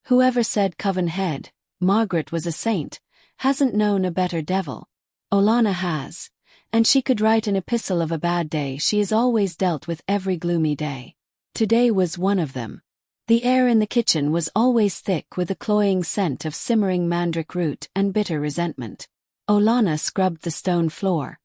Whoever said Coven Head Margaret was a saint hasn't known a better devil. Olana has, and she could write an epistle of a bad day. She has always dealt with every gloomy day. Today was one of them. The air in the kitchen was always thick with the cloying scent of simmering mandrake root and bitter resentment. Olana scrubbed the stone floor,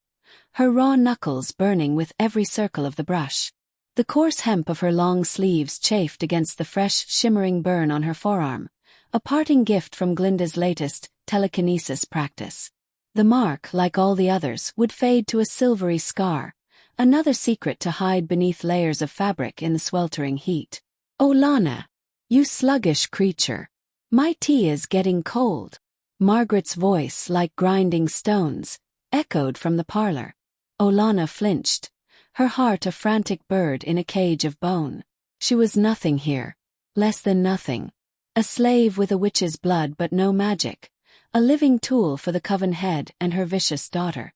her raw knuckles burning with every circle of the brush. The coarse hemp of her long sleeves chafed against the fresh, shimmering burn on her forearm, a parting gift from Glinda's latest telekinesis practice. The mark, like all the others, would fade to a silvery scar, another secret to hide beneath layers of fabric in the sweltering heat. Olana, you sluggish creature. My tea is getting cold. Margaret's voice, like grinding stones, echoed from the parlor. Olana flinched, her heart a frantic bird in a cage of bone. She was nothing here, less than nothing. A slave with a witch's blood but no magic, a living tool for the Coven Head and her vicious daughter.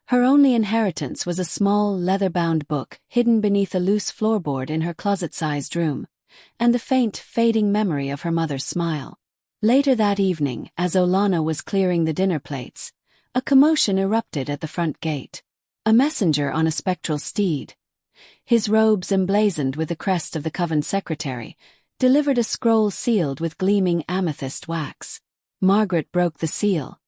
Her only inheritance was a small, leather-bound book hidden beneath a loose floorboard in her closet-sized room, and the faint, fading memory of her mother's smile. Later that evening, as Olana was clearing the dinner plates, a commotion erupted at the front gate. A messenger on a spectral steed, his robes emblazoned with the crest of the Coven secretary, delivered a scroll sealed with gleaming amethyst wax. Margaret broke the seal,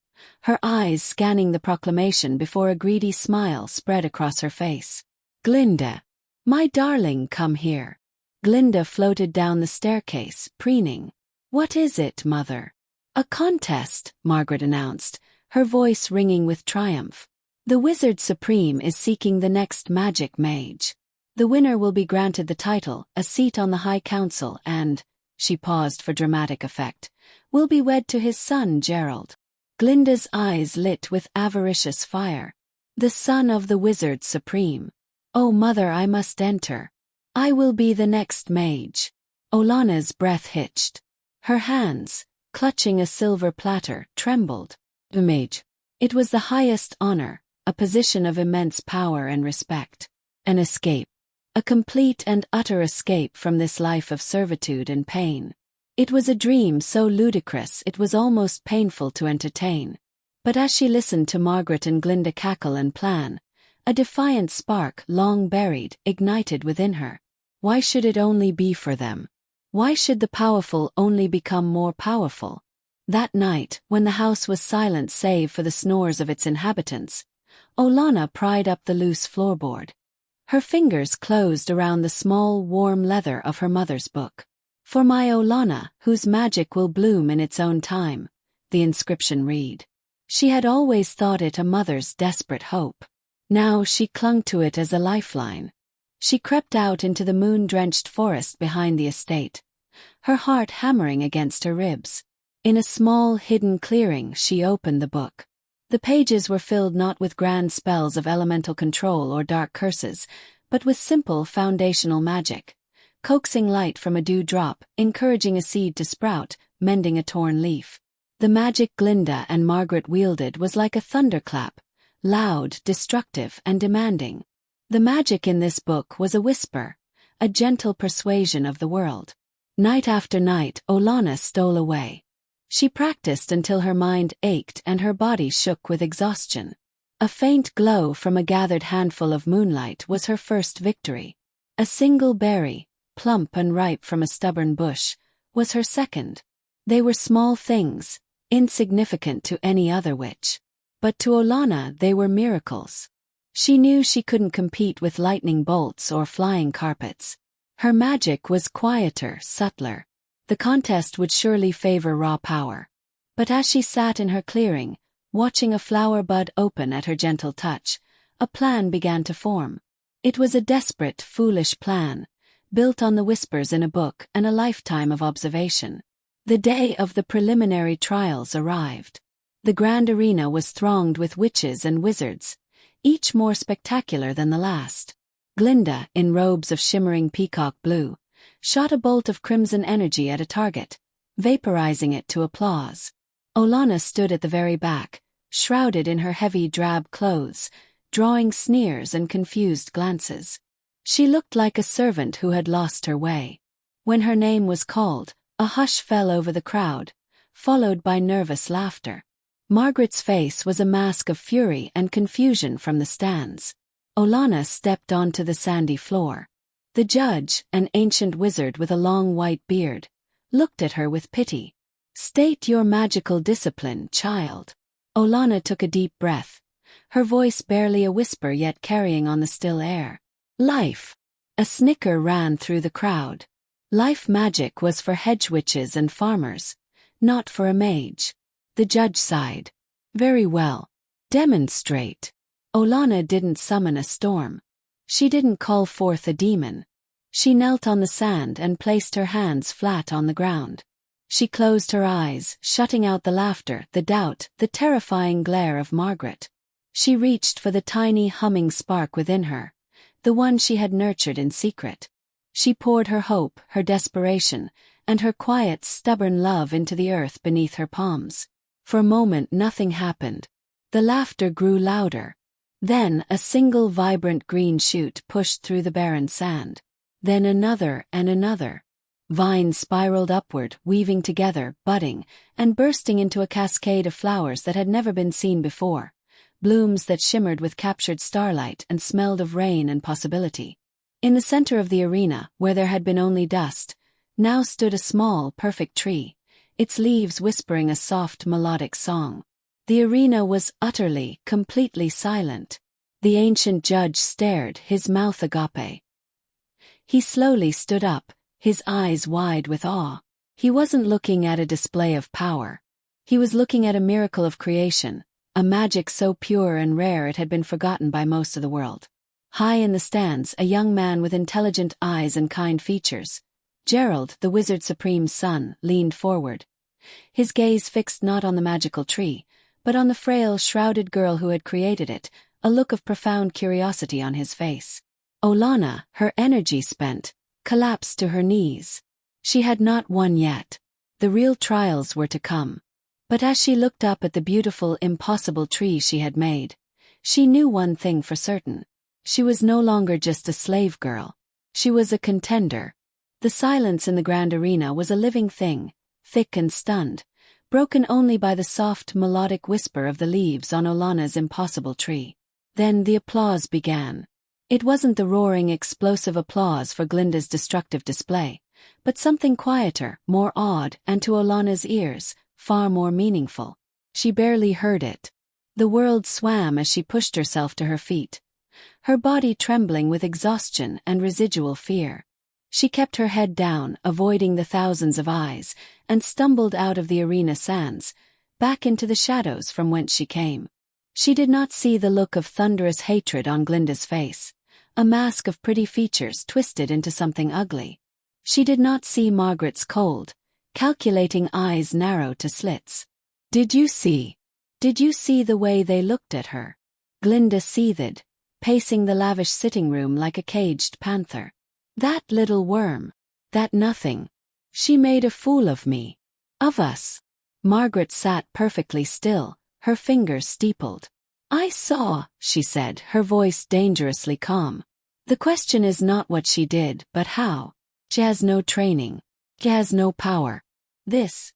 her eyes scanning the proclamation before a greedy smile spread across her face. Glinda, my darling, come here. Glinda floated down the staircase, preening. What is it, mother? A contest, Margaret announced, her voice ringing with triumph. The Wizard Supreme is seeking the next Magic Mage. The winner will be granted the title, a seat on the High Council, and, she paused for dramatic effect, will be wed to his son Gerald. Glinda's eyes lit with avaricious fire. The son of the Wizard Supreme. Oh mother, I must enter. I will be the next mage. Olana's breath hitched. Her hands, clutching a silver platter, trembled. The mage. It was the highest honor, a position of immense power and respect. An escape. A complete and utter escape from this life of servitude and pain. It was a dream so ludicrous it was almost painful to entertain. But as she listened to Margaret and Glinda cackle and plan, a defiant spark, long buried, ignited within her. Why should it only be for them? Why should the powerful only become more powerful? That night, when the house was silent save for the snores of its inhabitants, Olana pried up the loose floorboard. Her fingers closed around the small, warm leather of her mother's book. For my Olana, whose magic will bloom in its own time, the inscription read. She had always thought it a mother's desperate hope. Now she clung to it as a lifeline. She crept out into the moon-drenched forest behind the estate, her heart hammering against her ribs. In a small, hidden clearing, she opened the book. The pages were filled not with grand spells of elemental control or dark curses, but with simple foundational magic. Coaxing light from a dewdrop, encouraging a seed to sprout, mending a torn leaf. The magic Glinda and Margaret wielded was like a thunderclap, loud, destructive, and demanding. The magic in this book was a whisper, a gentle persuasion of the world. Night after night, Olana stole away. She practiced until her mind ached and her body shook with exhaustion. A faint glow from a gathered handful of moonlight was her first victory. A single berry, plump and ripe from a stubborn bush, was her second. They were small things, insignificant to any other witch. But to Olana they were miracles. She knew she couldn't compete with lightning bolts or flying carpets. Her magic was quieter, subtler. The contest would surely favor raw power. But as she sat in her clearing, watching a flower bud open at her gentle touch, a plan began to form. It was a desperate, foolish plan, built on the whispers in a book and a lifetime of observation. The day of the preliminary trials arrived. The grand arena was thronged with witches and wizards, each more spectacular than the last. Glinda, in robes of shimmering peacock blue, shot a bolt of crimson energy at a target, vaporizing it to applause. Olana stood at the very back, shrouded in her heavy drab clothes, drawing sneers and confused glances. She looked like a servant who had lost her way. When her name was called, A hush fell over the crowd, followed by nervous laughter. Margaret's face was a mask of fury and confusion from the stands. Olana stepped onto the sandy floor. The judge, an ancient wizard with a long white beard, looked at her with pity. "State your magical discipline, child." Olana took a deep breath, her voice barely a whisper yet carrying on the still air. "Life." A snicker ran through the crowd. Life magic was for hedge witches and farmers, not for a mage. The judge sighed. "Very well. Demonstrate." Olana didn't summon a storm. She didn't call forth a demon. She knelt on the sand and placed her hands flat on the ground. She closed her eyes, shutting out the laughter, the doubt, the terrifying glare of Margaret. She reached for the tiny humming spark within her, the one she had nurtured in secret. She poured her hope, her desperation, and her quiet, stubborn love into the earth beneath her palms. For a moment nothing happened. The laughter grew louder. Then a single vibrant green shoot pushed through the barren sand. Then another and another. Vines spiraled upward, weaving together, budding, and bursting into a cascade of flowers that had never been seen before. Blooms that shimmered with captured starlight and smelled of rain and possibility. In the center of the arena, where there had been only dust, now stood a small, perfect tree, its leaves whispering a soft, melodic song. The arena was utterly, completely silent. The ancient judge stared, his mouth agape. He slowly stood up, his eyes wide with awe. He wasn't looking at a display of power. He was looking at a miracle of creation, a magic so pure and rare it had been forgotten by most of the world. High in the stands, a young man with intelligent eyes and kind features, Gerald, the Wizard Supreme's son, leaned forward. His gaze fixed not on the magical tree, but on the frail, shrouded girl who had created it, a look of profound curiosity on his face. Olana, her energy spent, collapsed to her knees. She had not won yet. The real trials were to come. But as she looked up at the beautiful, impossible tree she had made, she knew one thing for certain. She was no longer just a slave girl. She was a contender. The silence in the grand arena was a living thing, thick and stunned, broken only by the soft, melodic whisper of the leaves on Olana's impossible tree. Then the applause began. It wasn't the roaring, explosive applause for Glinda's destructive display, but something quieter, more awed, and to Olana's ears, far more meaningful. She barely heard it. The world swam as she pushed herself to her feet, her body trembling with exhaustion and residual fear. She kept her head down, avoiding the thousands of eyes, and stumbled out of the arena sands, back into the shadows from whence she came. She did not see the look of thunderous hatred on Glinda's face, a mask of pretty features twisted into something ugly. She did not see Margaret's cold, calculating eyes narrow to slits. Did you see the way they looked at her?" Glinda seethed, pacing the lavish sitting room like a caged panther. "That little worm. That nothing. She made a fool of me. Of us." Margaret sat perfectly still, her fingers steepled. "I saw," she said, her voice dangerously calm. "The question is not what she did, but how. She has no training. She has no power. This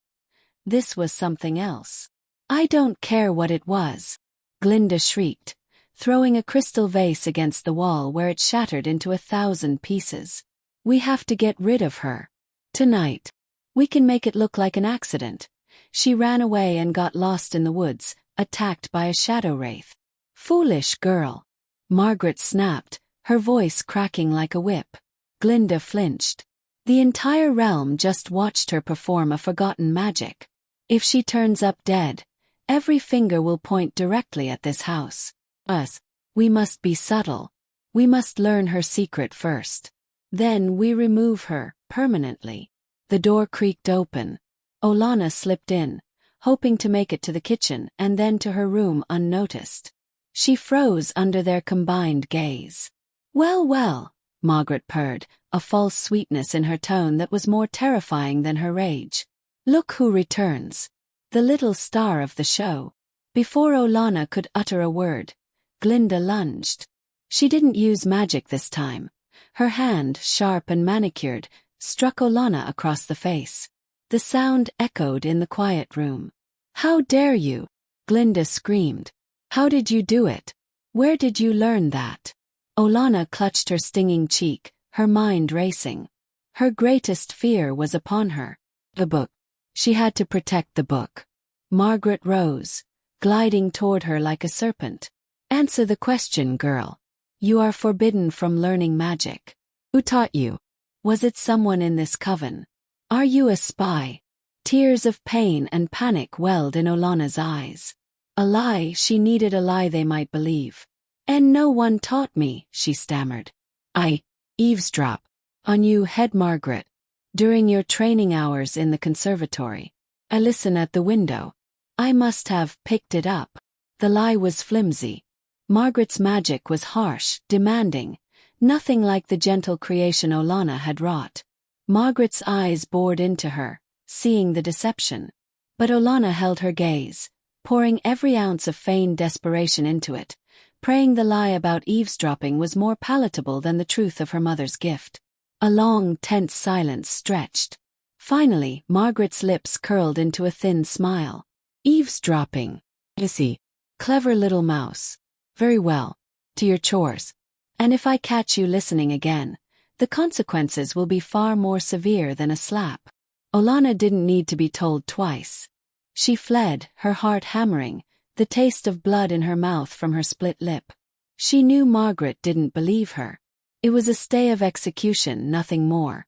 was something else." "I don't care what it was," Glinda shrieked, throwing a crystal vase against the wall where it shattered into 1,000 pieces. "We have to get rid of her. Tonight. We can make it look like an accident. She ran away and got lost in the woods, attacked by a shadow wraith." "Foolish girl," Margaret snapped, her voice cracking like a whip. Glinda flinched. The entire realm just watched her perform a forgotten magic. If she turns up dead, every finger will point directly at this house. Us. We must be subtle. We must learn her secret first. Then we remove her, permanently. The door creaked open. Olana slipped in, hoping to make it to the kitchen and then to her room unnoticed. She froze under their combined gaze. "Well, well," Margaret purred, a false sweetness in her tone that was more terrifying than her rage. "Look who returns. The little star of the show." Before Olana could utter a word, Glinda lunged. She didn't use magic this time. Her hand, sharp and manicured, struck Olana across the face. The sound echoed in the quiet room. "How dare you?" Glinda screamed. "How did you do it? Where did you learn that?" Olana clutched her stinging cheek, her mind racing. Her greatest fear was upon her. The book. She had to protect the book. Margaret rose, gliding toward her like a serpent. "Answer the question, girl. You are forbidden from learning magic. Who taught you? Was it someone in this coven? Are you a spy?" Tears of pain and panic welled in Olana's eyes. A lie, she needed a lie they might believe. "And no one taught me," she stammered. "I eavesdrop on you, Head Margaret, during your training hours in the conservatory. I listen at the window. I must have picked it up." The lie was flimsy. Margaret's magic was harsh, demanding, nothing like the gentle creation Olana had wrought. Margaret's eyes bored into her, seeing the deception. But Olana held her gaze, pouring every ounce of feigned desperation into it, praying the lie about eavesdropping was more palatable than the truth of her mother's gift. A long, tense silence stretched. Finally, Margaret's lips curled into a thin smile. "Eavesdropping. Missy. Clever little mouse. Very well. To your chores. And if I catch you listening again, the consequences will be far more severe than a slap." Olana didn't need to be told twice. She fled, her heart hammering, the taste of blood in her mouth from her split lip. She knew Margaret didn't believe her. It was a stay of execution, nothing more.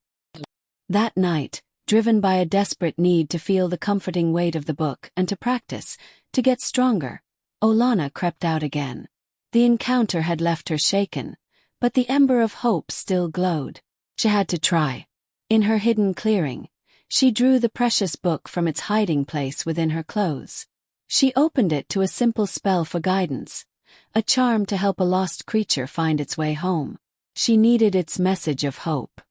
That night, driven by a desperate need to feel the comforting weight of the book and to practice, to get stronger, Olana crept out again. The encounter had left her shaken, but the ember of hope still glowed. She had to try. In her hidden clearing, she drew the precious book from its hiding place within her clothes. She opened it to a simple spell for guidance, a charm to help a lost creature find its way home. She needed its message of hope.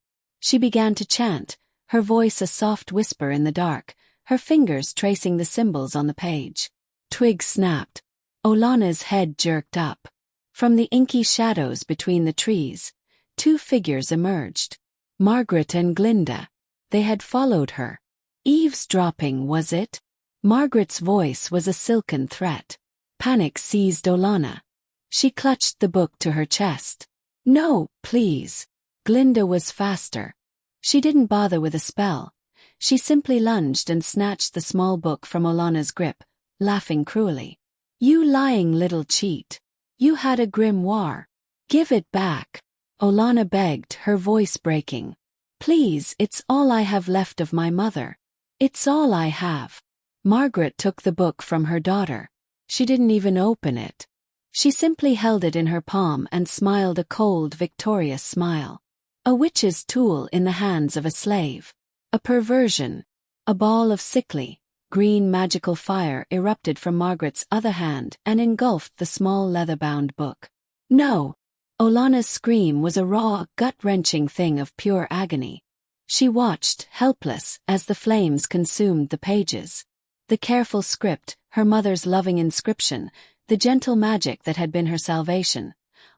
She began to chant, her voice a soft whisper in the dark, her fingers tracing the symbols on the page. Twigs snapped. Olana's head jerked up. From the inky shadows between the trees, two figures emerged. Margaret and Glinda. They had followed her. Eavesdropping, was it? Margaret's voice was a silken threat. Panic seized Olana. She clutched the book to her chest. "No, please." Glinda was faster. She didn't bother with a spell. She simply lunged and snatched the small book from Olana's grip, laughing cruelly. "You lying little cheat. You had a grimoire. Give it back." Olana begged, her voice breaking. "Please, it's all I have left of my mother. It's all I have." Margaret took the book from her daughter. She didn't even open it. She simply held it in her palm and smiled a cold, victorious smile. A witch's tool in the hands of a slave. A perversion. A ball of sickly, green magical fire erupted from Margaret's other hand and engulfed the small leather-bound book. "No!" Olana's scream was a raw, gut-wrenching thing of pure agony. She watched, helpless, as the flames consumed the pages. The careful script, her mother's loving inscription, the gentle magic that had been her salvation,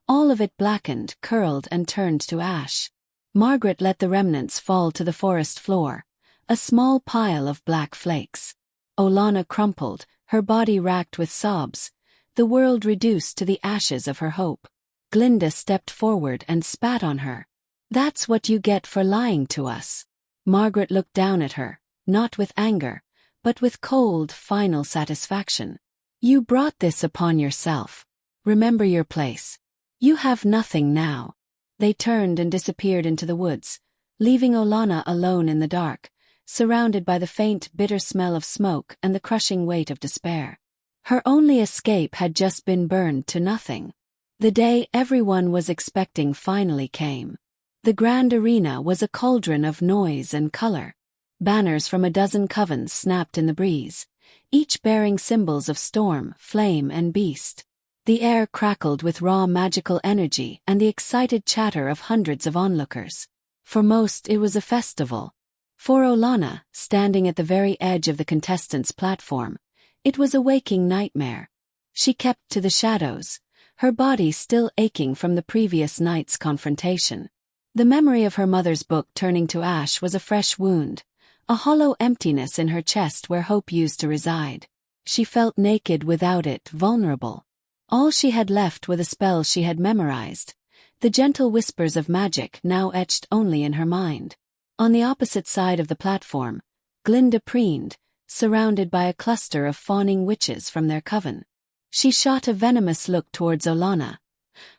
all of it blackened, curled, and turned to ash. Margaret let the remnants fall to the forest floor, a small pile of black flakes. Olana crumpled, her body racked with sobs, the world reduced to the ashes of her hope. Glinda stepped forward and spat on her. "That's what you get for lying to us." Margaret looked down at her, not with anger, but with cold, final satisfaction. "You brought this upon yourself. Remember your place. You have nothing now." They turned and disappeared into the woods, leaving Olana alone in the dark, surrounded by the faint, bitter smell of smoke and the crushing weight of despair. Her only escape had just been burned to nothing. The day everyone was expecting finally came. The grand arena was a cauldron of noise and color. Banners from a dozen covens snapped in the breeze, each bearing symbols of storm, flame, and beast. The air crackled with raw magical energy and the excited chatter of hundreds of onlookers. For most, it was a festival. For Olana, standing at the very edge of the contestants' platform, it was a waking nightmare. She kept to the shadows, her body still aching from the previous night's confrontation. The memory of her mother's book turning to ash was a fresh wound, a hollow emptiness in her chest where hope used to reside. She felt naked without it, vulnerable. All she had left were the spells she had memorized, the gentle whispers of magic now etched only in her mind. On the opposite side of the platform, Glinda preened, surrounded by a cluster of fawning witches from their coven. She shot a venomous look towards Olana,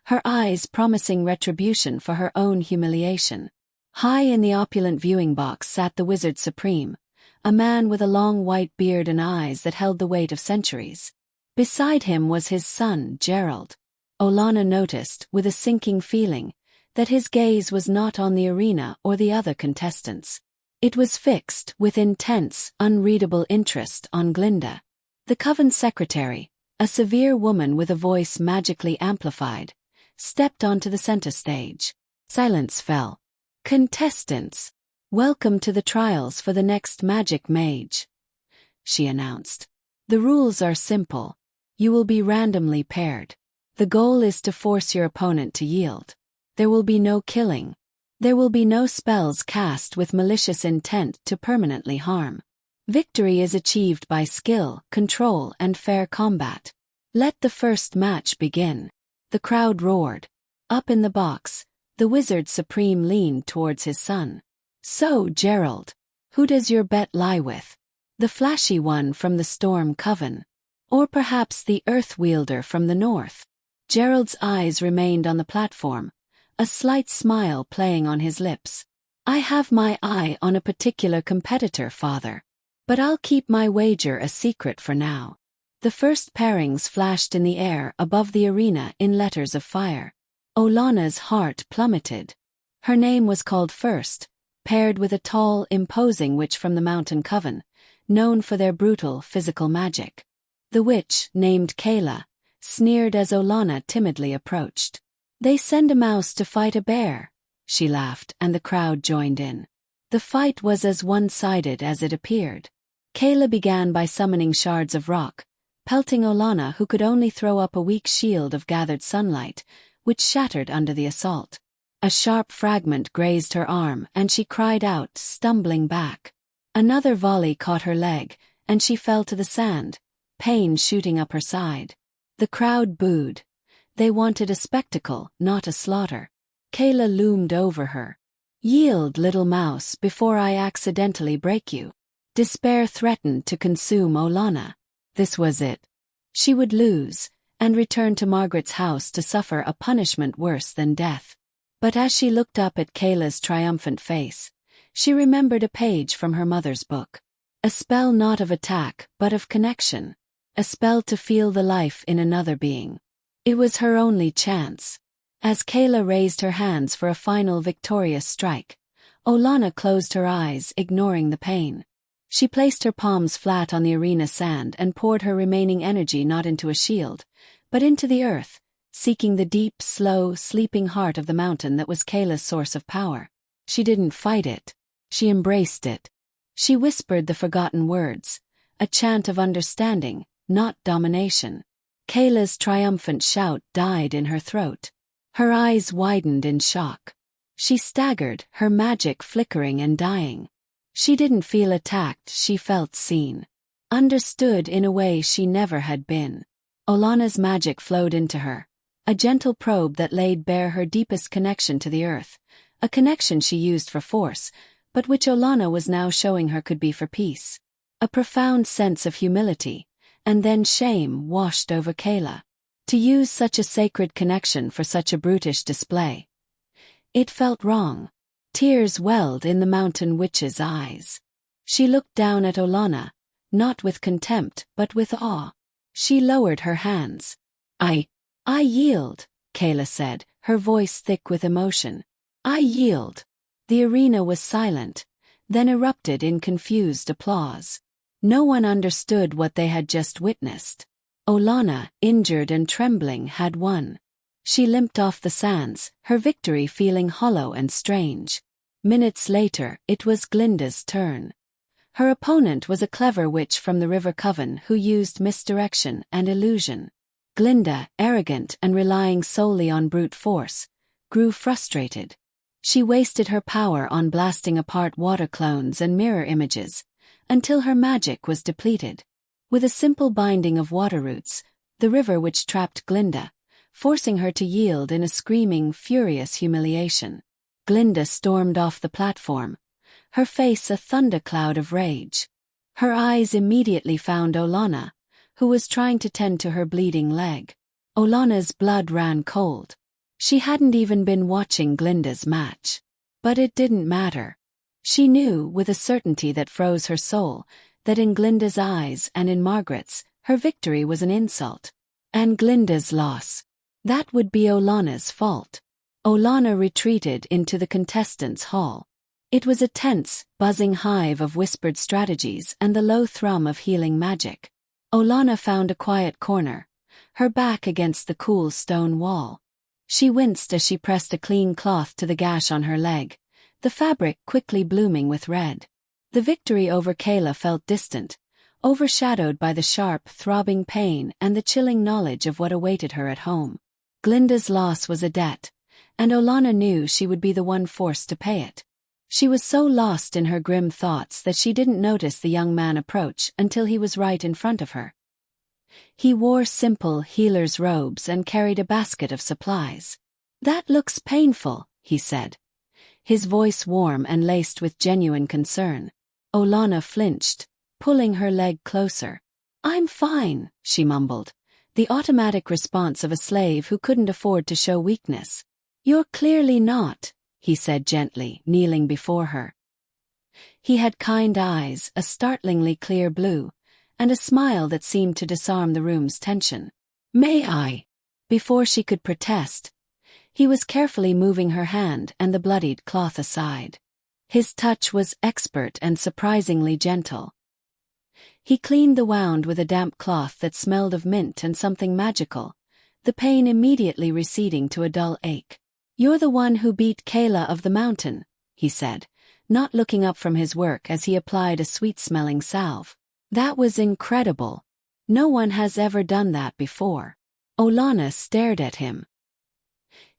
her eyes promising retribution for her own humiliation. High in the opulent viewing box sat the Wizard Supreme, a man with a long white beard and eyes that held the weight of centuries. Beside him was his son, Gerald. Olana noticed, with a sinking feeling, that his gaze was not on the arena or the other contestants. It was fixed, with intense, unreadable interest, on Glinda. The coven secretary, a severe woman with a voice magically amplified, stepped onto the center stage. Silence fell. "Contestants, welcome to the trials for the next Magic Mage," she announced. "The rules are simple. You will be randomly paired. The goal is to force your opponent to yield. There will be no killing. There will be no spells cast with malicious intent to permanently harm. Victory is achieved by skill, control, and fair combat. Let the first match begin." The crowd roared. Up in the box, the Wizard Supreme leaned towards his son. "So, Gerald, who does your bet lie with? The flashy one from the Storm Coven? Or perhaps the Earth Wielder from the North?" Gerald's eyes remained on the platform, a slight smile playing on his lips. "I have my eye on a particular competitor, father. But I'll keep my wager a secret for now." The first pairings flashed in the air above the arena in letters of fire. Olana's heart plummeted. Her name was called first, paired with a tall, imposing witch from the Mountain Coven, known for their brutal physical magic. The witch, named Kayla, sneered as Olana timidly approached. "They send a mouse to fight a bear," she laughed, and the crowd joined in. The fight was as one-sided as it appeared. Kayla began by summoning shards of rock, pelting Olana, who could only throw up a weak shield of gathered sunlight, which shattered under the assault. A sharp fragment grazed her arm, and she cried out, stumbling back. Another volley caught her leg, and she fell to the sand, pain shooting up her side. The crowd booed. They wanted a spectacle, not a slaughter. Kayla loomed over her. "Yield, little mouse, before I accidentally break you." Despair threatened to consume Olana. This was it. She would lose, and return to Margaret's house to suffer a punishment worse than death. But as she looked up at Kayla's triumphant face, she remembered a page from her mother's book. A spell not of attack, but of connection. A spell to feel the life in another being. It was her only chance. As Kayla raised her hands for a final victorious strike, Olana closed her eyes, ignoring the pain. She placed her palms flat on the arena sand and poured her remaining energy not into a shield, but into the earth, seeking the deep, slow, sleeping heart of the mountain that was Kayla's source of power. She didn't fight it. She embraced it. She whispered the forgotten words, a chant of understanding, not domination. Kayla's triumphant shout died in her throat. Her eyes widened in shock. She staggered, her magic flickering and dying. She didn't feel attacked, she felt seen. Understood in a way she never had been. Olana's magic flowed into her, a gentle probe that laid bare her deepest connection to the earth, a connection she used for force, but which Olana was now showing her could be for peace. A profound sense of humility, and then shame washed over Kayla. To use such a sacred connection for such a brutish display. It felt wrong. Tears welled in the mountain witch's eyes. She looked down at Olana, not with contempt but with awe. She lowered her hands. I yield," Kayla said, her voice thick with emotion. "I yield." The arena was silent, then erupted in confused applause. No one understood what they had just witnessed. Olana, injured and trembling, had won. She limped off the sands, her victory feeling hollow and strange. Minutes later, it was Glinda's turn. Her opponent was a clever witch from the River Coven who used misdirection and illusion. Glinda, arrogant and relying solely on brute force, grew frustrated. She wasted her power on blasting apart water clones and mirror images, until her magic was depleted. With a simple binding of water roots, the river which trapped Glinda, forcing her to yield in a screaming, furious humiliation. Glinda stormed off the platform, her face a thundercloud of rage. Her eyes immediately found Olana, who was trying to tend to her bleeding leg. Olana's blood ran cold. She hadn't even been watching Glinda's match. But it didn't matter. She knew, with a certainty that froze her soul, that in Glinda's eyes and in Margaret's, her victory was an insult. And Glinda's loss. That would be Olana's fault. Olana retreated into the contestants' hall. It was a tense, buzzing hive of whispered strategies and the low thrum of healing magic. Olana found a quiet corner, her back against the cool stone wall. She winced as she pressed a clean cloth to the gash on her leg, the fabric quickly blooming with red. The victory over Kayla felt distant, overshadowed by the sharp, throbbing pain and the chilling knowledge of what awaited her at home. Glinda's loss was a debt, and Olana knew she would be the one forced to pay it. She was so lost in her grim thoughts that she didn't notice the young man approach until he was right in front of her. He wore simple healer's robes and carried a basket of supplies. "That looks painful," he said, his voice warm and laced with genuine concern. Olana flinched, pulling her leg closer. "I'm fine," she mumbled, the automatic response of a slave who couldn't afford to show weakness. "You're clearly not," he said gently, kneeling before her. He had kind eyes, a startlingly clear blue, and a smile that seemed to disarm the room's tension. "May I?" Before she could protest, he was carefully moving her hand and the bloodied cloth aside. His touch was expert and surprisingly gentle. He cleaned the wound with a damp cloth that smelled of mint and something magical, the pain immediately receding to a dull ache. "You're the one who beat Kayla of the mountain," he said, not looking up from his work as he applied a sweet-smelling salve. "That was incredible. No one has ever done that before." Olana stared at him.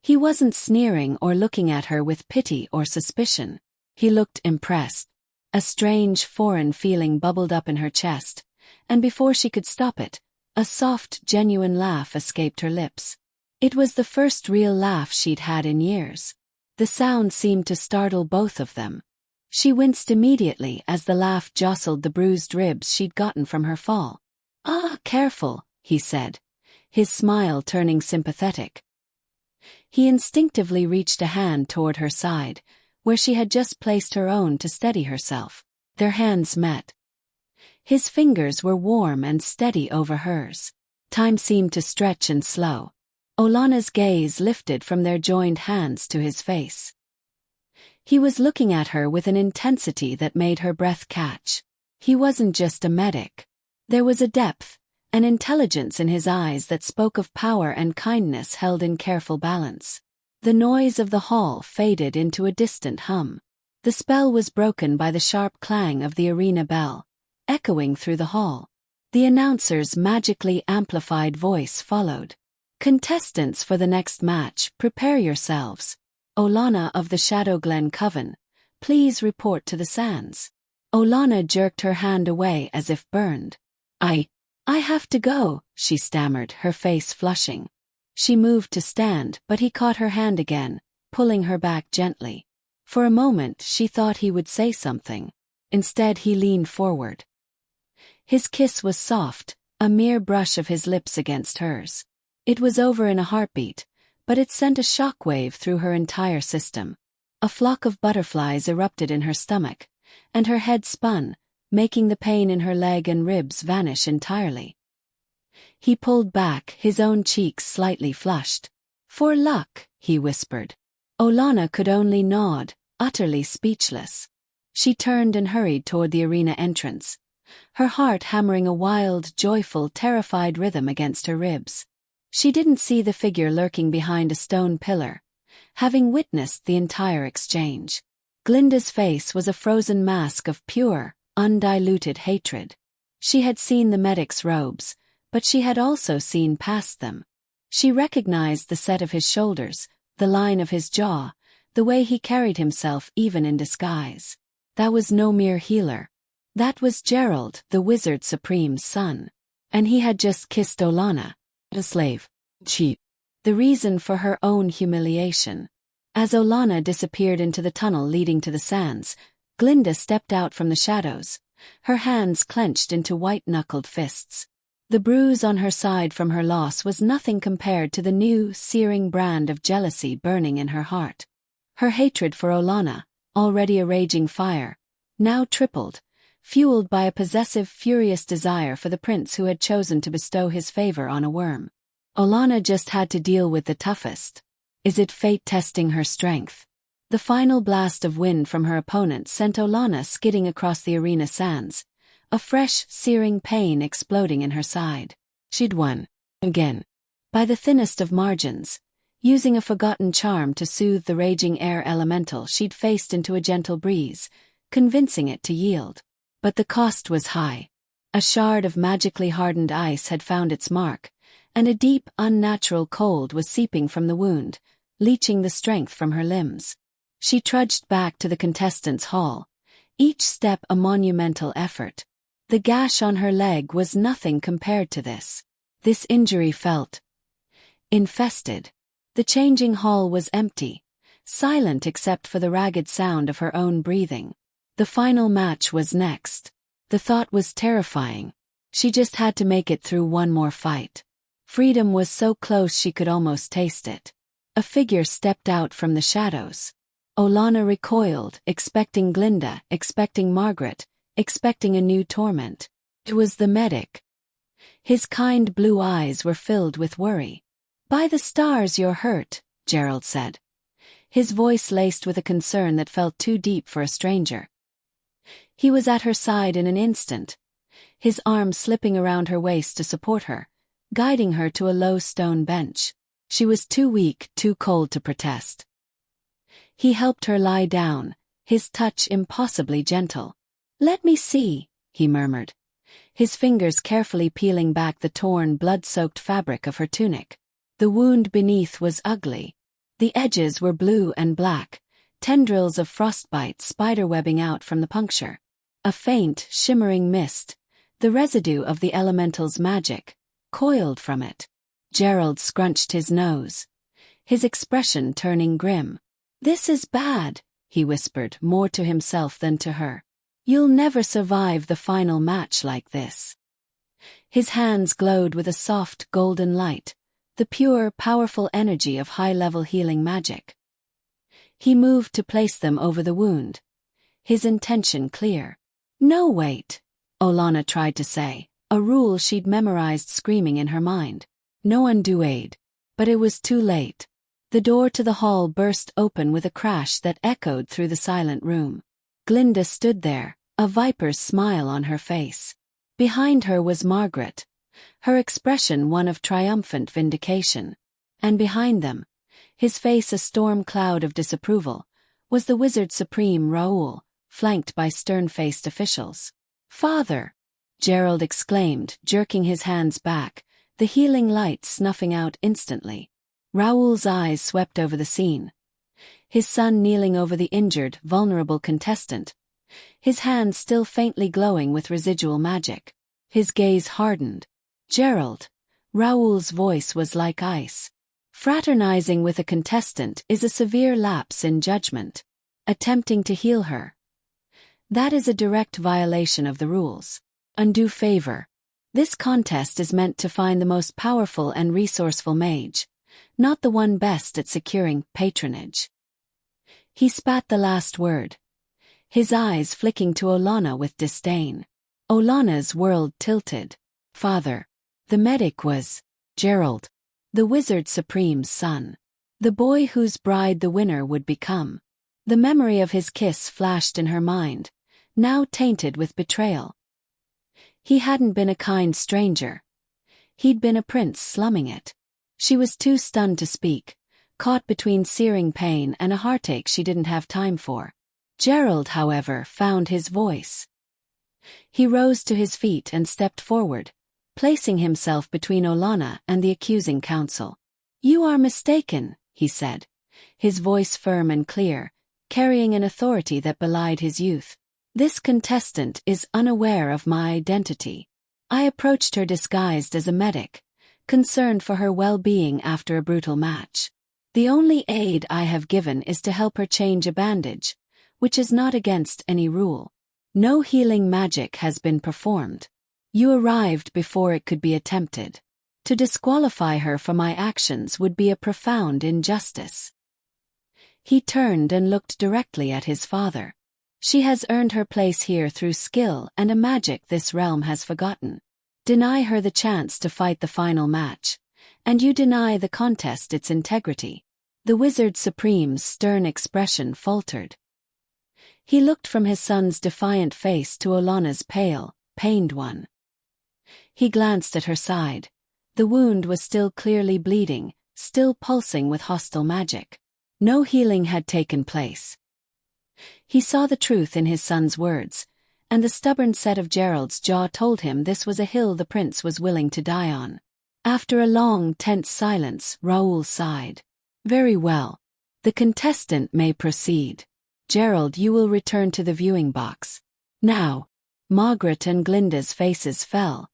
He wasn't sneering or looking at her with pity or suspicion. He looked impressed. A strange, foreign feeling bubbled up in her chest, and before she could stop it, a soft, genuine laugh escaped her lips. It was the first real laugh she'd had in years. The sound seemed to startle both of them. She winced immediately as the laugh jostled the bruised ribs she'd gotten from her fall. "Ah, careful," he said, his smile turning sympathetic. He instinctively reached a hand toward her side, where she had just placed her own to steady herself. Their hands met. His fingers were warm and steady over hers. Time seemed to stretch and slow. Olana's gaze lifted from their joined hands to his face. He was looking at her with an intensity that made her breath catch. He wasn't just a medic. There was a depth, an intelligence in his eyes that spoke of power and kindness held in careful balance. The noise of the hall faded into a distant hum. The spell was broken by the sharp clang of the arena bell, echoing through the hall. The announcer's magically amplified voice followed. "Contestants for the next match, prepare yourselves. Olana of the Shadowglen Coven, please report to the sands." Olana jerked her hand away as if burned. I have to go," she stammered, her face flushing. She moved to stand, but he caught her hand again, pulling her back gently. For a moment she thought he would say something. Instead he leaned forward. His kiss was soft, a mere brush of his lips against hers. It was over in a heartbeat, but it sent a shockwave through her entire system. A flock of butterflies erupted in her stomach, and her head spun, making the pain in her leg and ribs vanish entirely. He pulled back, his own cheeks slightly flushed. "For luck," he whispered. Olana could only nod, utterly speechless. She turned and hurried toward the arena entrance, her heart hammering a wild, joyful, terrified rhythm against her ribs. She didn't see the figure lurking behind a stone pillar, having witnessed the entire exchange. Glinda's face was a frozen mask of pure, undiluted hatred. She had seen the medic's robes, but she had also seen past them. She recognized the set of his shoulders, the line of his jaw, the way he carried himself even in disguise. That was no mere healer. That was Gerald, the Wizard Supreme's son. And he had just kissed Olana, a slave. Cheat. The reason for her own humiliation. As Olana disappeared into the tunnel leading to the sands, Glinda stepped out from the shadows, her hands clenched into white-knuckled fists. The bruise on her side from her loss was nothing compared to the new, searing brand of jealousy burning in her heart. Her hatred for Olana, already a raging fire, now tripled, fueled by a possessive, furious desire for the prince who had chosen to bestow his favor on a worm. Olana just had to deal with the toughest. Is it fate testing her strength? The final blast of wind from her opponent sent Olana skidding across the arena sands, a fresh, searing pain exploding in her side. She'd won. Again. By the thinnest of margins, using a forgotten charm to soothe the raging air elemental she'd faced into a gentle breeze, convincing it to yield. But the cost was high. A shard of magically hardened ice had found its mark, and a deep, unnatural cold was seeping from the wound, leaching the strength from her limbs. She trudged back to the contestants' hall, each step a monumental effort. The gash on her leg was nothing compared to this. This injury felt infested. The changing hall was empty, silent except for the ragged sound of her own breathing. The final match was next. The thought was terrifying. She just had to make it through one more fight. Freedom was so close she could almost taste it. A figure stepped out from the shadows. Olana recoiled, expecting Glinda, expecting Margaret, expecting a new torment. It was the medic. His kind blue eyes were filled with worry. "By the stars, you're hurt," Gerald said. His voice laced with a concern that felt too deep for a stranger. He was at her side in an instant, his arm slipping around her waist to support her, guiding her to a low stone bench. She was too weak, too cold to protest. He helped her lie down, his touch impossibly gentle. "Let me see," he murmured, his fingers carefully peeling back the torn, blood-soaked fabric of her tunic. The wound beneath was ugly. The edges were blue and black, tendrils of frostbite spiderwebbing out from the puncture. A faint, shimmering mist, the residue of the elemental's magic, coiled from it. Gerald scrunched his nose, his expression turning grim. "This is bad," he whispered, more to himself than to her. "You'll never survive the final match like this." His hands glowed with a soft, golden light, the pure, powerful energy of high-level healing magic. He moved to place them over the wound, his intention clear. "No, wait," Olana tried to say, a rule she'd memorized screaming in her mind. "No undue aid." But it was too late. The door to the hall burst open with a crash that echoed through the silent room. Glinda stood there, a viper's smile on her face. Behind her was Margaret, her expression one of triumphant vindication. And behind them, his face a storm cloud of disapproval, was the Wizard Supreme Raoul, flanked by stern-faced officials. "Father!" Gerald exclaimed, jerking his hands back, the healing light snuffing out instantly. Raoul's eyes swept over the scene. His son kneeling over the injured, vulnerable contestant, his hands still faintly glowing with residual magic. His gaze hardened. "Gerald," Raoul's voice was like ice. "Fraternizing with a contestant is a severe lapse in judgment. Attempting to heal her, that is a direct violation of the rules. Undue favor. This contest is meant to find the most powerful and resourceful mage, not the one best at securing patronage." He spat the last word, his eyes flicking to Olana with disdain. Olana's world tilted. Father. The medic was Gerald, the Wizard Supreme's son. The boy whose bride the winner would become. The memory of his kiss flashed in her mind, now tainted with betrayal. He hadn't been a kind stranger. He'd been a prince slumming it. She was too stunned to speak, caught between searing pain and a heartache she didn't have time for. Gerald, however, found his voice. He rose to his feet and stepped forward, placing himself between Olana and the accusing counsel. "You are mistaken," he said, his voice firm and clear, carrying an authority that belied his youth. "This contestant is unaware of my identity. I approached her disguised as a medic, concerned for her well-being after a brutal match. The only aid I have given is to help her change a bandage, which is not against any rule. No healing magic has been performed. You arrived before it could be attempted. To disqualify her for my actions would be a profound injustice." He turned and looked directly at his father. "She has earned her place here through skill and a magic this realm has forgotten. Deny her the chance to fight the final match, and you deny the contest its integrity." The Wizard Supreme's stern expression faltered. He looked from his son's defiant face to Olana's pale, pained one. He glanced at her side. The wound was still clearly bleeding, still pulsing with hostile magic. No healing had taken place. He saw the truth in his son's words, and the stubborn set of Gerald's jaw told him this was a hill the prince was willing to die on. After a long, tense silence, Raoul sighed. "Very well. The contestant may proceed. Gerald, you will return to the viewing box. Now." Margaret and Glinda's faces fell,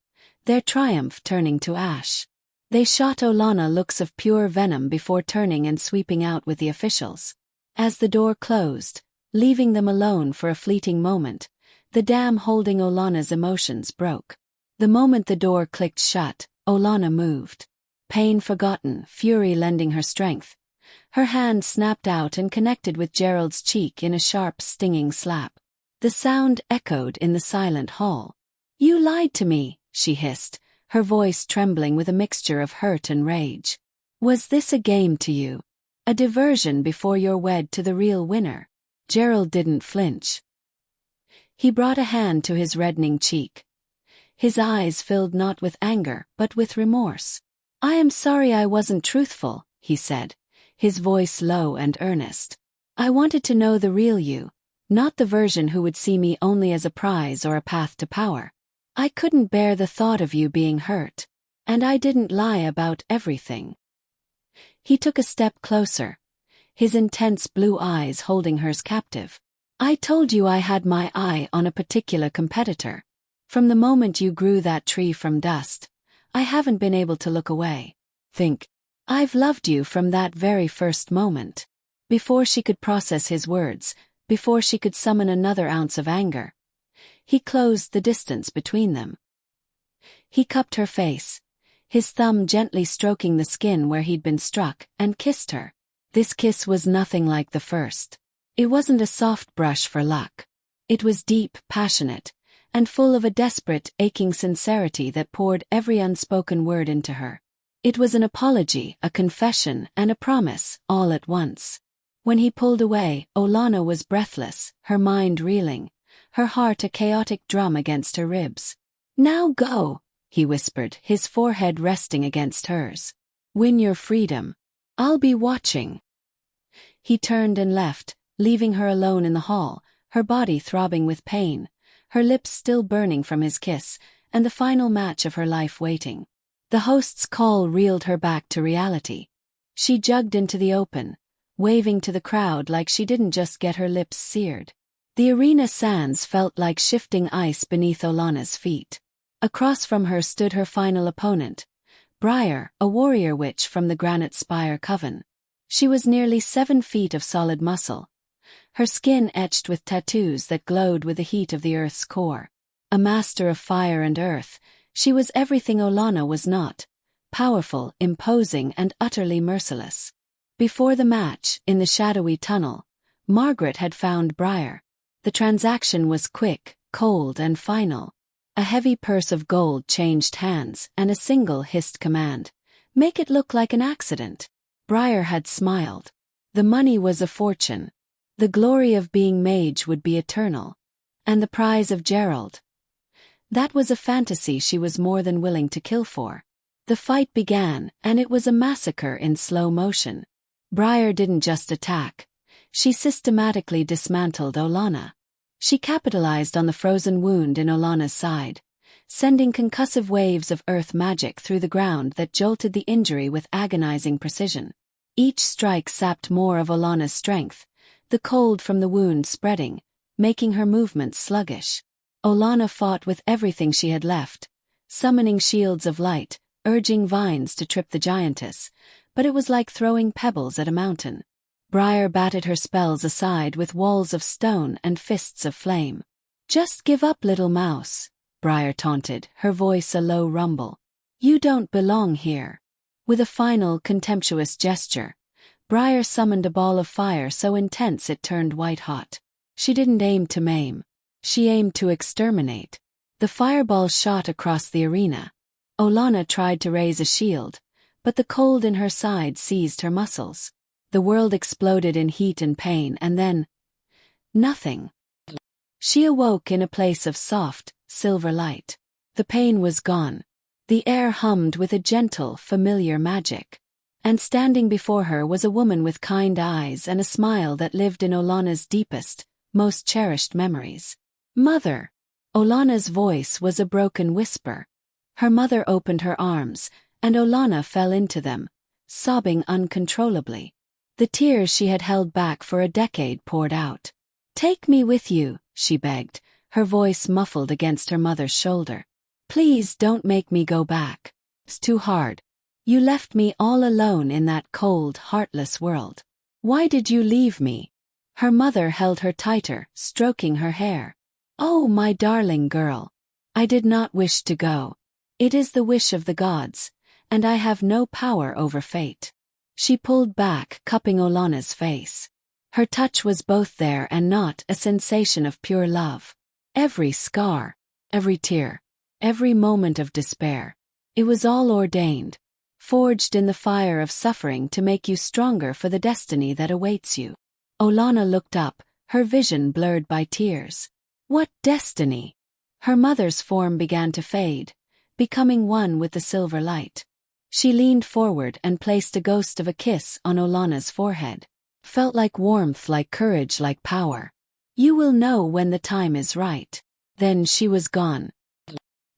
their triumph turning to ash. They shot Olana looks of pure venom before turning and sweeping out with the officials. As the door closed, leaving them alone for a fleeting moment, the dam holding Olana's emotions broke. The moment the door clicked shut, Olana moved. Pain forgotten, fury lending her strength. Her hand snapped out and connected with Gerald's cheek in a sharp, stinging slap. The sound echoed in the silent hall. "You lied to me," she hissed, her voice trembling with a mixture of hurt and rage. "Was this a game to you? A diversion before you're wed to the real winner?" Gerald didn't flinch. He brought a hand to his reddening cheek. His eyes filled not with anger, but with remorse. "I am sorry I wasn't truthful," he said, his voice low and earnest. "I wanted to know the real you, not the version who would see me only as a prize or a path to power. I couldn't bear the thought of you being hurt, and I didn't lie about everything." He took a step closer, his intense blue eyes holding hers captive. "I told you I had my eye on a particular competitor. From the moment you grew that tree from dust, I haven't been able to look away. I've loved you from that very first moment." Before she could process his words, before she could summon another ounce of anger, he closed the distance between them. He cupped her face, his thumb gently stroking the skin where he'd been struck, and kissed her. This kiss was nothing like the first. It wasn't a soft brush for luck. It was deep, passionate, and full of a desperate, aching sincerity that poured every unspoken word into her. It was an apology, a confession, and a promise, all at once. When he pulled away, Olana was breathless, her mind reeling, her heart a chaotic drum against her ribs. "Now go," he whispered, his forehead resting against hers. "Win your freedom. I'll be watching." He turned and left, leaving her alone in the hall, her body throbbing with pain, her lips still burning from his kiss, and the final match of her life waiting. The host's call reeled her back to reality. She jugged into the open, waving to the crowd like she didn't just get her lips seared. The arena sands felt like shifting ice beneath Olana's feet. Across from her stood her final opponent, Briar, a warrior witch from the Granite Spire coven. She was nearly 7 feet of solid muscle, her skin etched with tattoos that glowed with the heat of the earth's core. A master of fire and earth, she was everything Olana was not: powerful, imposing, and utterly merciless. Before the match, in the shadowy tunnel, Margaret had found Briar. The transaction was quick, cold, and final. A heavy purse of gold changed hands, and a single hissed command: "Make it look like an accident." Briar had smiled. The money was a fortune. The glory of being mage would be eternal. And the prize of Gerald. That was a fantasy she was more than willing to kill for. The fight began, and it was a massacre in slow motion. Briar didn't just attack. She systematically dismantled Olana. She capitalized on the frozen wound in Olana's side, sending concussive waves of earth magic through the ground that jolted the injury with agonizing precision. Each strike sapped more of Olana's strength, the cold from the wound spreading, making her movements sluggish. Olana fought with everything she had left, summoning shields of light, urging vines to trip the giantess, but it was like throwing pebbles at a mountain. Briar batted her spells aside with walls of stone and fists of flame. "Just give up, little mouse," Briar taunted, her voice a low rumble. "You don't belong here." With a final, contemptuous gesture, Briar summoned a ball of fire so intense it turned white-hot. She didn't aim to maim. She aimed to exterminate. The fireball shot across the arena. Olana tried to raise a shield, but the cold in her side seized her muscles. The world exploded in heat and pain, and then nothing. She awoke in a place of soft, silver light. The pain was gone. The air hummed with a gentle, familiar magic. And standing before her was a woman with kind eyes and a smile that lived in Olana's deepest, most cherished memories. "Mother!" Olana's voice was a broken whisper. Her mother opened her arms, and Olana fell into them, sobbing uncontrollably. The tears she had held back for a decade poured out. "Take me with you," she begged, her voice muffled against her mother's shoulder. "Please don't make me go back. It's too hard. You left me all alone in that cold, heartless world. Why did you leave me?" Her mother held her tighter, stroking her hair. "Oh, my darling girl. I did not wish to go. It is the wish of the gods, and I have no power over fate." She pulled back, cupping Olana's face. Her touch was both there and not, a sensation of pure love. Every scar, every tear, every moment of despair. It was all ordained, forged in the fire of suffering to make you stronger for the destiny that awaits you. Olana looked up, her vision blurred by tears. What destiny? Her mother's form began to fade, becoming one with the silver light. She leaned forward and placed a ghost of a kiss on Olana's forehead. Felt like warmth, like courage, like power. "You will know when the time is right." Then she was gone.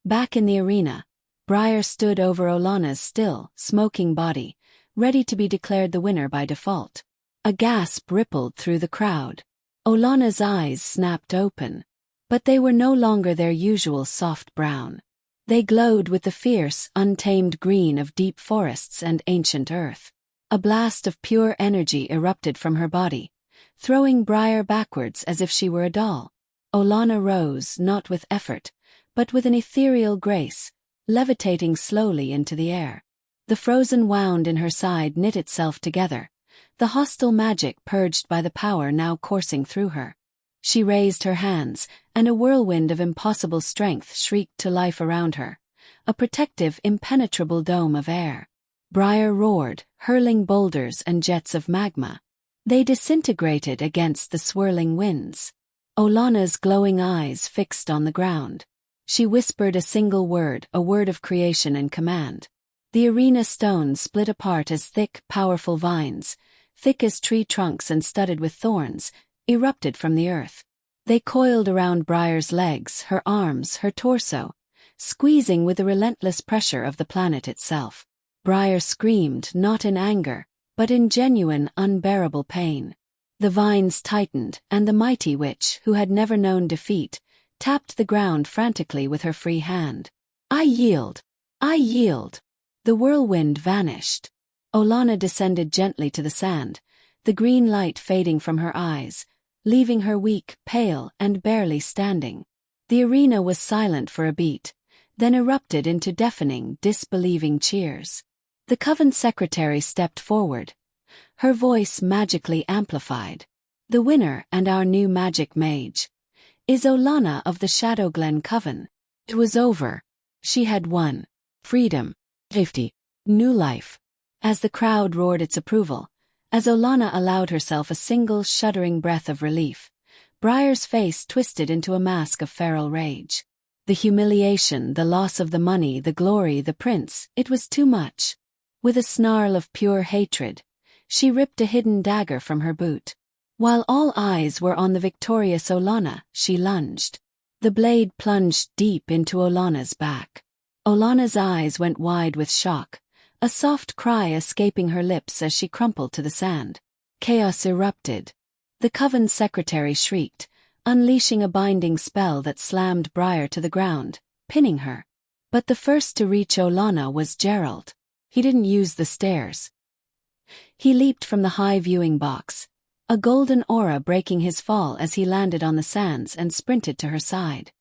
Back in the arena, Briar stood over Olana's still, smoking body, ready to be declared the winner by default. A gasp rippled through the crowd. Olana's eyes snapped open. But they were no longer their usual soft brown. They glowed with the fierce, untamed green of deep forests and ancient earth. A blast of pure energy erupted from her body, throwing Briar backwards as if she were a doll. Olana rose, not with effort, but with an ethereal grace, levitating slowly into the air. The frozen wound in her side knit itself together, the hostile magic purged by the power now coursing through her. She raised her hands, and a whirlwind of impossible strength shrieked to life around her, a protective, impenetrable dome of air. Briar roared, hurling boulders and jets of magma. They disintegrated against the swirling winds. Olana's glowing eyes fixed on the ground. She whispered a single word, a word of creation and command. The arena stones split apart as thick, powerful vines, thick as tree trunks and studded with thorns, erupted from the earth. They coiled around Briar's legs, her arms, her torso, squeezing with the relentless pressure of the planet itself. Briar screamed, not in anger, but in genuine, unbearable pain. The vines tightened, and the mighty witch, who had never known defeat, tapped the ground frantically with her free hand. "I yield! I yield!" The whirlwind vanished. Olana descended gently to the sand, the green light fading from her eyes, leaving her weak, pale, and barely standing. The arena was silent for a beat, then erupted into deafening, disbelieving cheers. The coven secretary stepped forward, her voice magically amplified. "The winner and our new magic mage is Olana of the Shadowglen Coven." It was over. She had won. Freedom. Safety. New life. As the crowd roared its approval, as Olana allowed herself a single shuddering breath of relief, Briar's face twisted into a mask of feral rage. The humiliation, the loss of the money, the glory, the prince, it was too much. With a snarl of pure hatred, she ripped a hidden dagger from her boot. While all eyes were on the victorious Olana, she lunged. The blade plunged deep into Olana's back. Olana's eyes went wide with shock, a soft cry escaping her lips as she crumpled to the sand. Chaos erupted. The coven's secretary shrieked, unleashing a binding spell that slammed Briar to the ground, pinning her. But the first to reach Olana was Gerald. He didn't use the stairs. He leaped from the high viewing box, a golden aura breaking his fall as he landed on the sands and sprinted to her side.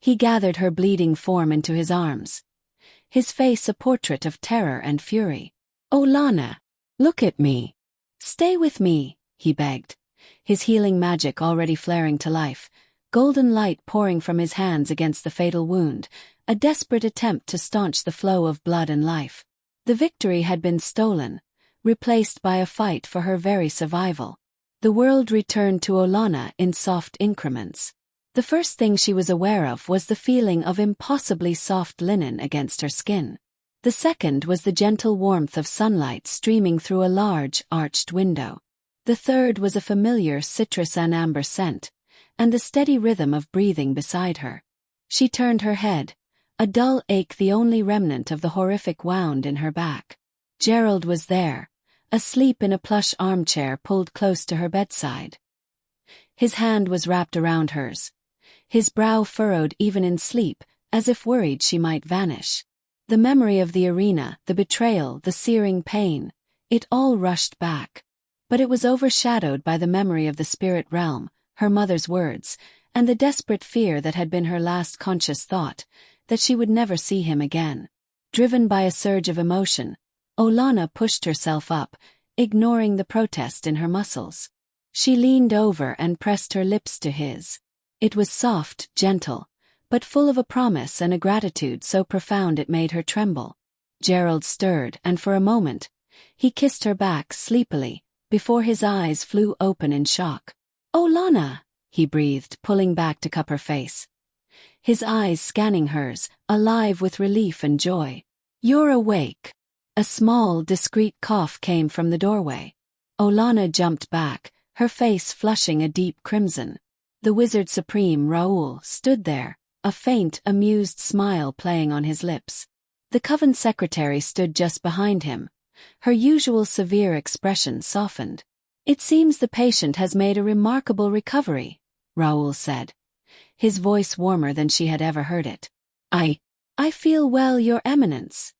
He gathered her bleeding form into his arms, his face a portrait of terror and fury. "Olana, look at me. Stay with me," he begged, his healing magic already flaring to life, golden light pouring from his hands against the fatal wound, a desperate attempt to staunch the flow of blood and life. The victory had been stolen, replaced by a fight for her very survival. The world returned to Olana in soft increments. The first thing she was aware of was the feeling of impossibly soft linen against her skin. The second was the gentle warmth of sunlight streaming through a large, arched window. The third was a familiar citrus and amber scent, and the steady rhythm of breathing beside her. She turned her head, a dull ache the only remnant of the horrific wound in her back. Gerald was there, asleep in a plush armchair pulled close to her bedside. His hand was wrapped around hers, his brow furrowed even in sleep, as if worried she might vanish. The memory of the arena, the betrayal, the searing pain, it all rushed back. But it was overshadowed by the memory of the spirit realm, her mother's words, and the desperate fear that had been her last conscious thought, that she would never see him again. Driven by a surge of emotion, Olana pushed herself up, ignoring the protest in her muscles. She leaned over and pressed her lips to his. It was soft, gentle, but full of a promise and a gratitude so profound it made her tremble. Gerald stirred, and for a moment, he kissed her back sleepily, before his eyes flew open in shock. "Olana," he breathed, pulling back to cup her face, his eyes scanning hers, alive with relief and joy. "You're awake." A small, discreet cough came from the doorway. Olana jumped back, her face flushing a deep crimson. The Wizard Supreme, Raoul, stood there, a faint, amused smile playing on his lips. The coven secretary stood just behind him, her usual severe expression softened. "It seems the patient has made a remarkable recovery," Raoul said, his voice warmer than she had ever heard it. I feel well, Your Eminence,"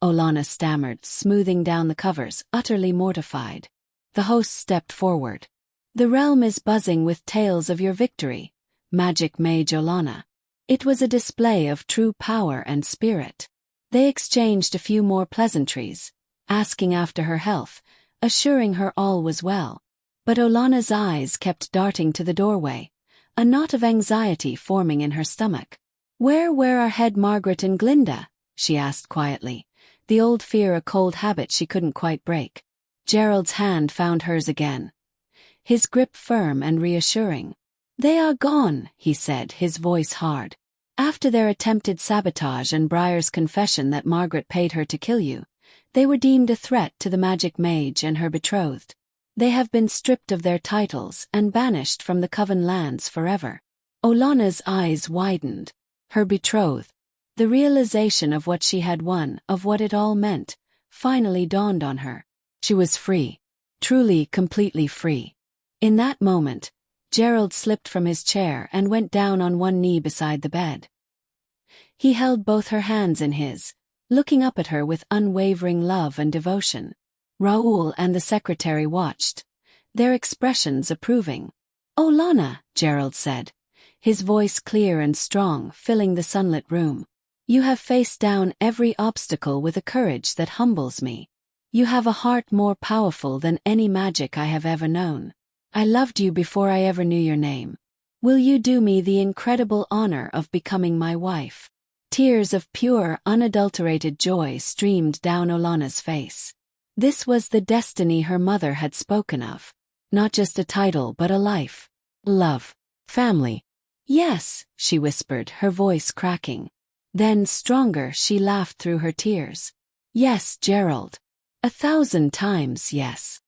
Olana stammered, smoothing down the covers, utterly mortified. The host stepped forward. "The realm is buzzing with tales of your victory, Magic Mage Olana." It was a display of true power and spirit. They exchanged a few more pleasantries, asking after her health, assuring her all was well. But Olana's eyes kept darting to the doorway, a knot of anxiety forming in her stomach. Where are Head Margaret and Glinda?" she asked quietly, the old fear a cold habit she couldn't quite break. Gerald's hand found hers again, his grip firm and reassuring. "They are gone," he said, his voice hard. "After their attempted sabotage and Briar's confession that Margaret paid her to kill you, they were deemed a threat to the Magic Mage and her betrothed. They have been stripped of their titles and banished from the coven lands forever." Olana's eyes widened. Her betrothed. The realization of what she had won, of what it all meant, finally dawned on her. She was free. Truly, completely free. In that moment, Gerald slipped from his chair and went down on one knee beside the bed. He held both her hands in his, looking up at her with unwavering love and devotion. Raoul and the secretary watched, their expressions approving. "Olana," Gerald said, his voice clear and strong, filling the sunlit room. "You have faced down every obstacle with a courage that humbles me. You have a heart more powerful than any magic I have ever known. I loved you before I ever knew your name. Will you do me the incredible honor of becoming my wife?" Tears of pure, unadulterated joy streamed down Olana's face. This was the destiny her mother had spoken of. Not just a title but a life. Love. Family. "Yes," she whispered, her voice cracking. Then, stronger, she laughed through her tears. "Yes, Gerald. 1,000 times yes."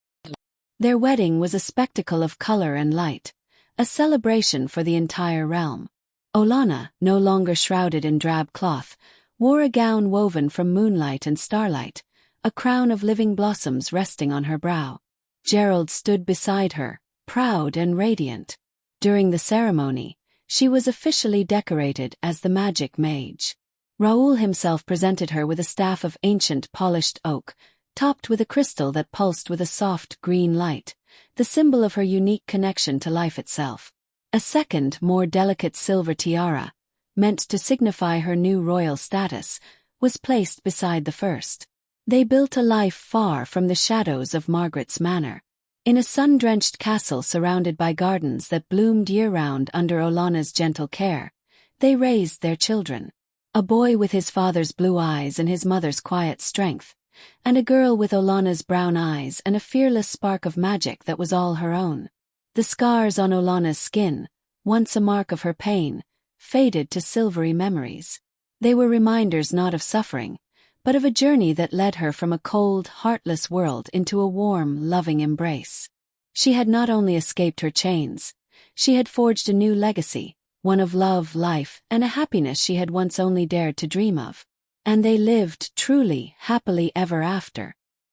Their wedding was a spectacle of color and light, a celebration for the entire realm. Olana, no longer shrouded in drab cloth, wore a gown woven from moonlight and starlight, a crown of living blossoms resting on her brow. Gerald stood beside her, proud and radiant. During the ceremony, she was officially decorated as the Magic Mage. Raoul himself presented her with a staff of ancient polished oak, topped with a crystal that pulsed with a soft green light, the symbol of her unique connection to life itself. A second, more delicate silver tiara, meant to signify her new royal status, was placed beside the first. They built a life far from the shadows of Margaret's manor. In a sun-drenched castle surrounded by gardens that bloomed year-round under Olana's gentle care, they raised their children. A boy with his father's blue eyes and his mother's quiet strength, and a girl with Olana's brown eyes and a fearless spark of magic that was all her own. The scars on Olana's skin, once a mark of her pain, faded to silvery memories. They were reminders not of suffering, but of a journey that led her from a cold, heartless world into a warm, loving embrace. She had not only escaped her chains, she had forged a new legacy, one of love, life, and a happiness she had once only dared to dream of. And they lived, truly, happily ever after.